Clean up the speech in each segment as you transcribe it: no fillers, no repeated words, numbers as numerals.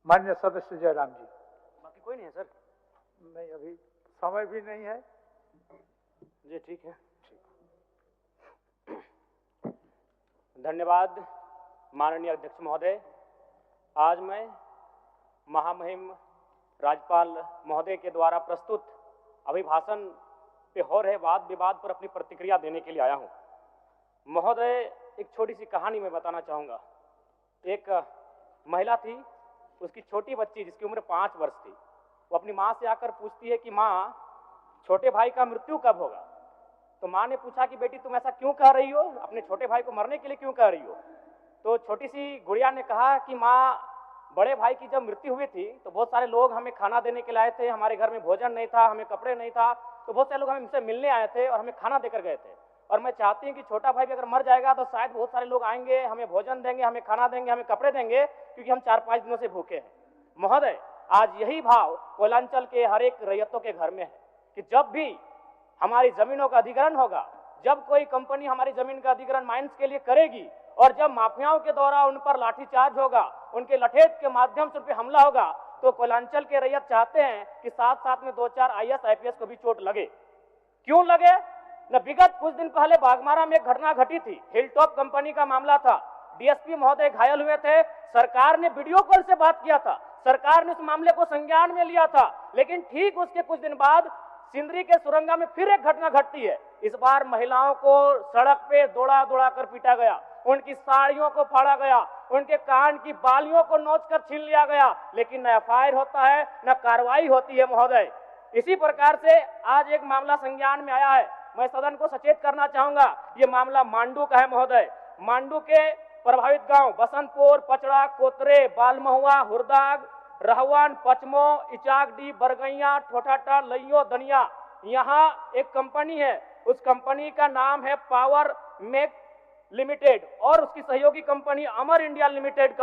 माननीय सदस्य जयराम जी। बाकी कोई नहीं है सर? नहीं, अभी समय भी नहीं है जी। ठीक है, धन्यवाद माननीय अध्यक्ष महोदय। आज मैं महामहिम राज्यपाल महोदय के द्वारा प्रस्तुत अभिभाषण पे हो रहे वाद विवाद पर अपनी प्रतिक्रिया देने के लिए आया हूं। महोदय, एक छोटी सी कहानी मैं बताना चाहूँगा। एक महिला थी, उसकी छोटी बच्ची जिसकी उम्र 5 वर्ष थी, वो अपनी माँ से आकर पूछती है कि माँ, छोटे भाई का मृत्यु कब होगा? तो माँ ने पूछा कि बेटी तुम ऐसा क्यों कह रही हो, अपने छोटे भाई को मरने के लिए क्यों कह रही हो? तो छोटी सी गुड़िया ने कहा कि माँ, बड़े भाई की जब मृत्यु हुई थी तो बहुत सारे लोग हमें खाना देने के लिए आए थे, हमारे घर में भोजन नहीं था, हमें कपड़े नहीं था, तो बहुत सारे लोग हमसे मिलने आए थे और हमें खाना देकर गए थे। और मैं चाहती हूँ कि छोटा भाई भी अगर मर जाएगा तो शायद बहुत सारे लोग आएंगे, हमें भोजन देंगे, हमें खाना देंगे, हमें कपड़े देंगे, क्योंकि हम 4-5 दिनों से भूखे हैं। महोदय, आज यही भाव कोयलांचल के हर एक रैयतों के घर में है कि जब भी हमारी जमीनों का अधिग्रहण होगा, जब कोई कंपनी हमारी जमीन का अधिग्रहण माइंस के लिए करेगी और जब माफियाओं के द्वारा उन पर लाठीचार्ज होगा, उनके लठेत के माध्यम से उन पर हमला होगा, तो कोयलांचल के रैयत चाहते हैं कि साथ साथ में 2-4 IAS IPS को भी चोट लगे। क्यों लगे? न विगत कुछ दिन पहले बागमारा में एक घटना घटी थी, हिलटॉप कंपनी का मामला था, DSP महोदय घायल हुए थे, सरकार ने वीडियो कॉल से बात किया था, सरकार ने उस मामले को संज्ञान में लिया था, लेकिन ठीक उसके कुछ दिन बाद सिंदरी के सुरंगा में फिर एक घटना घटती है। इस बार महिलाओं को सड़क पे दौड़ा दौड़ा कर पीटा गया, उनकी साड़ियों को फाड़ा गया, उनके कान की बालियों को नोचकर छीन लिया गया, लेकिन न FIR होता है, न कार्रवाई होती है। महोदय, इसी प्रकार से आज एक मामला संज्ञान में आया है। मैं सदन को सचेत करना चाहूंगा, ये मामला मांडू का है। महोदय, मांडू के प्रभावित गांव बसंतपुर, पचड़ा, कोतरे, बालमहुआ, हुरदाग, रहवान, पचमो, इचाकडी, बरगैया, ठोठाटा, लइयो, दनिया, यहाँ एक कंपनी है, उस कंपनी का नाम है पावर मेक लिमिटेड और उसकी सहयोगी कंपनी अमर इंडिया लिमिटेड।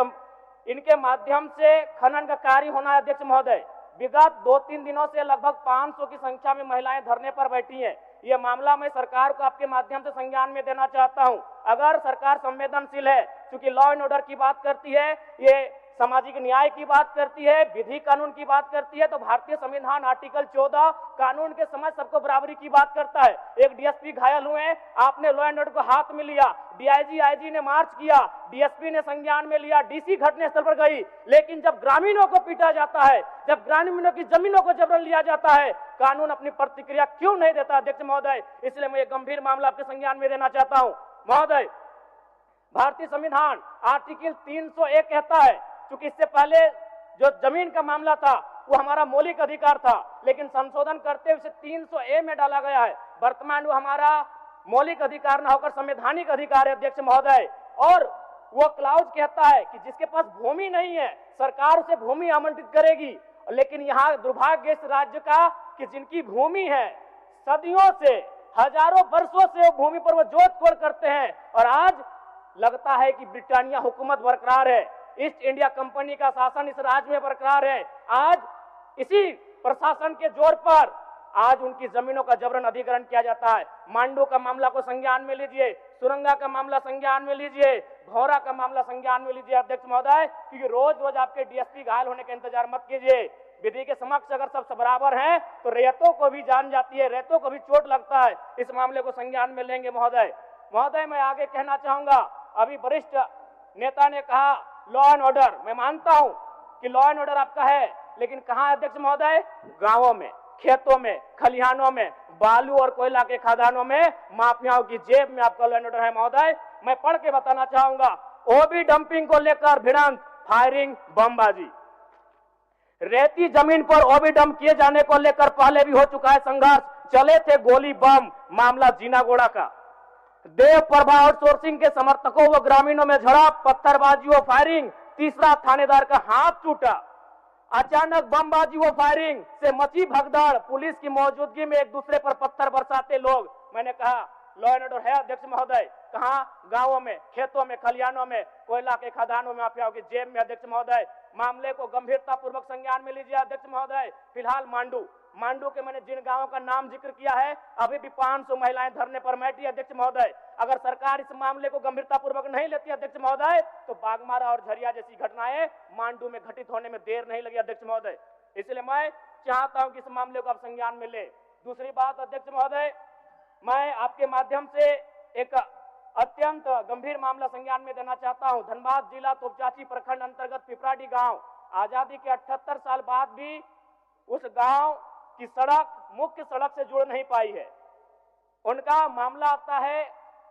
इनके माध्यम से खनन का कार्य होना है। अध्यक्ष महोदय, विगत 2-3 दिनों से लगभग 500 की संख्या में महिलाएं धरने पर बैठी हैं। ये मामला मैं सरकार को आपके माध्यम से संज्ञान में देना चाहता हूं। अगर सरकार संवेदनशील है, क्योंकि लॉ एंड ऑर्डर की बात करती है, ये सामाजिक न्याय की बात करती है, विधि कानून की बात करती है, तो भारतीय संविधान आर्टिकल 14 कानून के समझ सबको बराबरी की बात करता है। एक DSP घायल हुए, आपने लॉ एंड ऑर्डर को हाथ में लिया, DIG IG ने मार्च किया, DSP ने संज्ञान में लिया, DC घटनास्थल पर गई, लेकिन जब ग्रामीणों को पीटा जाता है, जब ग्रामीणों की जमीनों को जबरन लिया जाता है, कानून अपनी प्रतिक्रिया क्यों नहीं देता? अध्यक्ष महोदय, इसलिए मैं एक गंभीर मामला आपके संज्ञान में देना चाहता हूं। महोदय, भारतीय संविधान आर्टिकल 301 कहता है, क्योंकि इससे पहले जो जमीन का मामला था वो हमारा मौलिक अधिकार था, लेकिन संशोधन करते हुए 300A में डाला गया है। वर्तमान वो हमारा मौलिक अधिकार न होकर संवैधानिक अधिकार है। अध्यक्ष महोदय, और वो क्लाउज कहता है कि जिसके पास भूमि नहीं है सरकार उसे भूमि आवंटित करेगी, लेकिन यहाँ दुर्भाग्य इस राज्य का कि जिनकी भूमि है, सदियों से, हजारों वर्षों से वो भूमि पर वो जोत तोड़ करते हैं, और आज लगता है कि ब्रिटानिया हुकूमत बरकरार है, ईस्ट इंडिया कंपनी का शासन इस राज्य में बरकरार है। आज इसी प्रशासन के जोर पर आज उनकी जमीनों का जबरन अधिग्रहण किया जाता है। मांडू का मामला को संज्ञान में लीजिए, सुरंगा का मामला संज्ञान में लीजिए, भौरा का मामला संज्ञान में लीजिए। अध्यक्ष महोदय, क्योंकि रोज रोज आपके DSP घायल होने का इंतजार मत कीजिए। विधि के समक्ष अगर सब बराबर हैं तो रैयतों को भी जान जाती है, रैयतों को भी चोट लगता है। इस मामले को संज्ञान में लेंगे। महोदय, मैं आगे कहना चाहूंगा, अभी वरिष्ठ नेता ने कहा लॉ एंड ऑर्डर, मैं मानता हूं कि लॉ एंड ऑर्डर आपका है, लेकिन कहां है अध्यक्ष महोदय? गांवों में, खेतों में, खलिहानों में, बालू और कोयला के खदानों में, माफियाओं की जेब में आपका लॉ एंड ऑर्डर है। महोदय, मैं पढ़ के बताना चाहूंगा, OB डंपिंग को लेकर भिड़ंत, फायरिंग, बमबाजी, रेती जमीन पर OB डंप किए जाने को लेकर पहले भी हो चुका है संघर्ष, चले थे गोली बम, मामला जीनागोड़ा का। देव प्रभा आउटसोर्सिंग के समर्थकों व ग्रामीणों में झड़प, पत्थरबाजी व फायरिंग, तीसरा थानेदार का हाथ टूटा। अचानक बमबाजी व फायरिंग से मची भगदड़, पुलिस की मौजूदगी में एक दूसरे पर पत्थर बरसाते लोग। मैंने कहा लॉ एंड ऑर्डर है। अध्यक्ष महोदय, कहाँ गांवों में, खेतों में, खलिहानों में, कोयला के खदानों में, माफियाओं की जेब में। अध्यक्ष महोदय, मामले को गंभीरता पूर्वक संज्ञान में लीजिए। अध्यक्ष महोदय, फिलहाल मांडू के मैंने जिन गांवों का नाम जिक्र किया है, अभी भी 500 महिलाएं धरने पर बैठी। अध्यक्ष महोदय, अगर सरकार इस मामले को गंभीरता पूर्वक नहीं लेती अध्यक्ष महोदय, तो बागमारा और झरिया जैसी घटनाएं मांडू में घटित होने में देर नहीं लगी। अध्यक्ष महोदय, इसलिए मैं चाहता हूं कि इस मामले को आप संज्ञान में ले। दूसरी बात अध्यक्ष महोदय, मैं आपके माध्यम से एक अत्यंत गंभीर मामला संज्ञान में देना चाहता हूं। धनबाद जिला तोपचाची प्रखंड अंतर्गत पिपराडी गांव, आजादी के 78 साल बाद भी उस गांव की सड़क मुख्य सड़क से जुड़ नहीं पाई है। उनका मामला आता है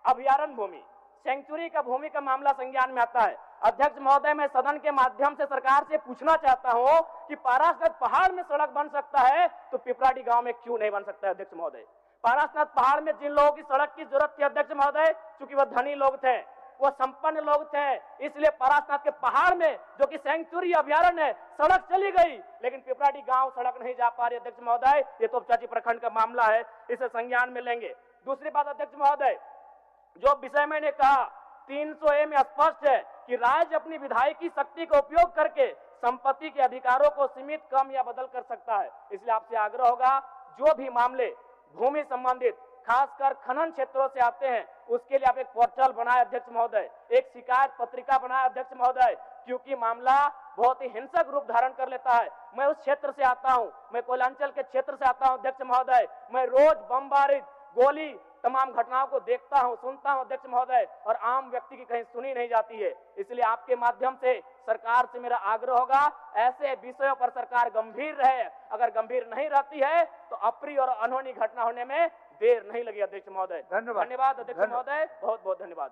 अभयारण्य भूमि, सेंचुरी का भूमि का मामला संज्ञान में आता है। अध्यक्ष महोदय, मैं सदन के माध्यम से सरकार से पूछना चाहता हूं कि पारासनाथ पहाड़ में सड़क बन सकता है तो पिपराडी गांव में क्यों नहीं बन सकता है? अध्यक्ष महोदय, पारासनाथ पहाड़ में जिन लोगों की सड़क की जरूरत थी अध्यक्ष महोदय, चूंकि वह धनी लोग थे, वो संपन्न लोग थे, इसलिए पारासनाथ के पहाड़ में जो कि सेंचुरी अभयारण्य है, सड़क चली गई, लेकिन पिपराडी गांव सड़क नहीं जा पा रही। अध्यक्ष महोदय, ये तोपचाची प्रखंड का मामला है, इसे संज्ञान में लेंगे। दूसरी बात अध्यक्ष महोदय, जो विषय मैंने कहा 300A में स्पष्ट है कि राज्य अपनी विधायकी शक्ति का उपयोग करके संपत्ति के अधिकारों को सीमित, कम या बदल कर सकता है। इसलिए आपसे आग्रह होगा, जो भी मामले भूमि संबंधित खासकर खनन क्षेत्रों से आते हैं, उसके लिए आप एक पोर्टल बनाए अध्यक्ष महोदय, एक शिकायत पत्रिका बनाए अध्यक्ष महोदय, क्योंकि मामला बहुत ही हिंसक रूप धारण कर लेता है। मैं उस क्षेत्र से आता हूं, मैं कोयलांचल के क्षेत्र से आता हूं अध्यक्ष महोदय, मैं रोज बमबारी, गोली, तमाम घटनाओं को देखता हूं, सुनता हूं अध्यक्ष महोदय, और आम व्यक्ति की कहीं सुनी नहीं जाती है। इसलिए आपके माध्यम से सरकार से मेरा आग्रह होगा, ऐसे विषयों पर सरकार गंभीर रहे। अगर गंभीर नहीं रहती है तो अप्रिय और अनहोनी घटना होने में देर नहीं लगी। अध्यक्ष महोदय, धन्यवाद। अध्यक्ष महोदय, बहुत बहुत धन्यवाद।